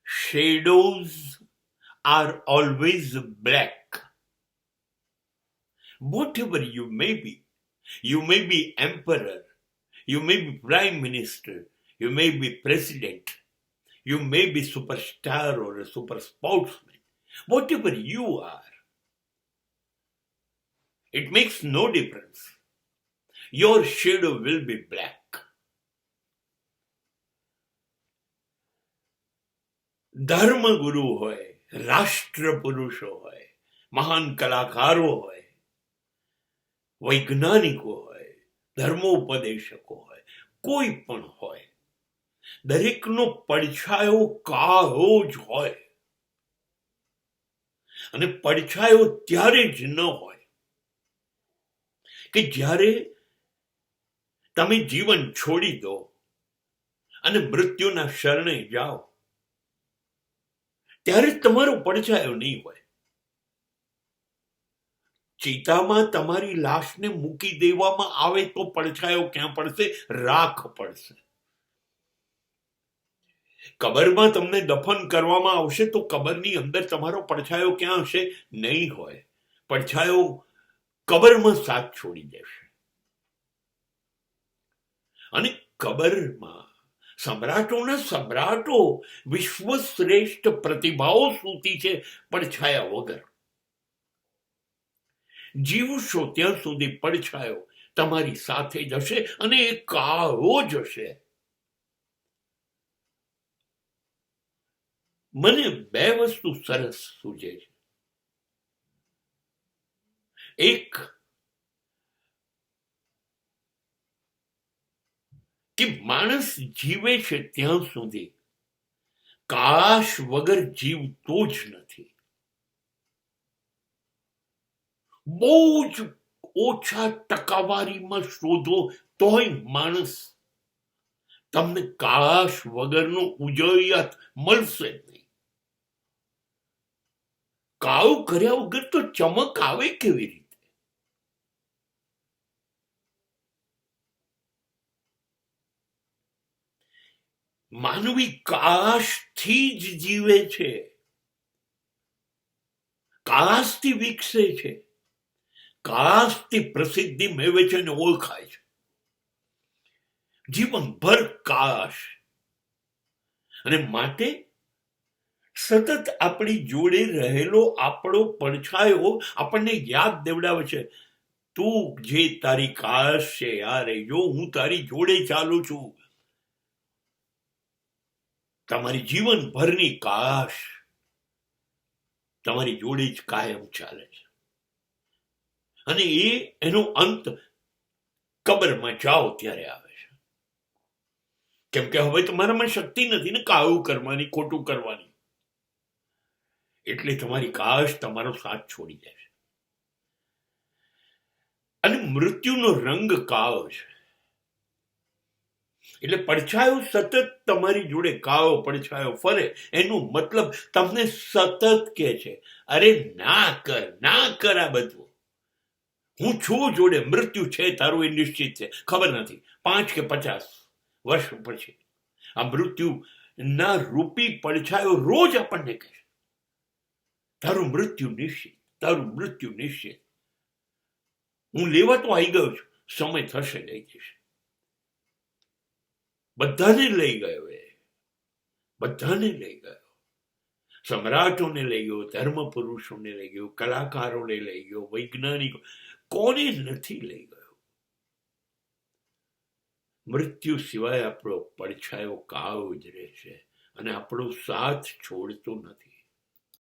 shadows are always black. Whatever you may be emperor, you may be prime minister, you may be president, you may be superstar or a super sportsman. Whatever you are, it makes no difference. Your shadow will be black. ધર્મગુરુ હોય, રાષ્ટ્ર પુરુષો હોય, મહાન કલાકારો હોય, વૈજ્ઞાનિકો હોય, ધર્મોપદેશકો હોય, કોઈ પણ હોય, દરેકનો પડછાયો કાળો જ હોય. અને પડછાયો ત્યારે જ ન હોય કે જ્યારે તમે જીવન છોડી દો અને મૃત્યુના શરણે જાઓ, ત્યારે તમારો પડછાયો નહીં હોય. ચિતામાં તમારી લાશને મૂકી દેવામાં આવે તો પડછાયો ક્યાં પડશે? રાખ પડશે. કબરમાં તમને દફન કરવામાં આવશે તો કબરની અંદર તમારો પડછાયો ક્યાં હશે? નહીં હોય. પડછાયો કબરમાં સાથ છોડી દેશે. અને કબરમાં સમ્રાટોના સમ્રાટો, વિશ્વશ્રેષ્ઠ પ્રતિભાઓ સૂતી છે પડછાયા વગર. જીવશો ત્યાં સુધી પડછાયો તમારી સાથે જ હશે અને એ કાળો જ હશે. મને બે વસ્તુ સરસ સૂચે છે. એક કે માણસ જીવે છે ત્યાં સુધી કાશ વગર જીવતો જ નથી. બહુ જ ઓછા ટકાવારીમાં શોધો તોય માણસ તમને કાશ વગરનો ઉજળિયાત મળશે નહીં. કાળું કર્યા વગર તો ચમક આવે કેવી રીતે? માનવી કાશથી જ જીવે છે, કાશથી વિકસે છે, કાશથી પ્રસિદ્ધિ મેળવે છે અને ઓળખાય છે. જીવનભર કાશ. અને માટે સતત આપણી જોડે રહેલો આપણો પડછાયો આપણને યાદ દેવડાવે છે, તું જે તારી કાશ છે યાર, જો હું તારી જોડે ચાલું છું. તમારી જીવનભરની કાશ તમારી જોડે જ કાયમ ચાલે છે. અને એનો અંત કબરમાં જાઓ ત્યારે આવે છે. કેમ કે હવે તમારામાં શક્તિ નથી ને કાળું કરવાની, ખોટું કરવાની. એટલે તમારી કાશ તમારો સાથ છોડી દે છે. અને મૃત્યુનો રંગ કાળો છે. એટલે પડછાયો સતત તમારી જોડે કાળો પડછાયો ફરે, એનો મતલબ તમને સતત કહે છે, અરે ના કર આ બધું. હું છું જોડે, મૃત્યુ છે તારું એ નિશ્ચિત છે. ખબર નથી 5 કે 50 વર્ષ પછી આ મૃત્યુ ના રૂપી પડછાયો રોજ આપણને કહે છે, તારું મૃત્યુ નિશ્ચિત, તારું મૃત્યુ નિશ્ચિત. હું લેવા તો આવી ગયો છું, સમય થશે લઈ જશે. બધાને લઈ ગયો, બધાને લઈ ગયો. સમ્રાટોને લઈ ગયો, ધર્મ પુરુષોને લઈ ગયો, કલાકારોને લઈ ગયો, વૈજ્ઞાનિકો, કોને નથી લઈ ગયો? મૃત્યુ સિવાય આપણો પડછાયો કાળો જ રહેશે અને આપણો સાથ છોડતો નથી.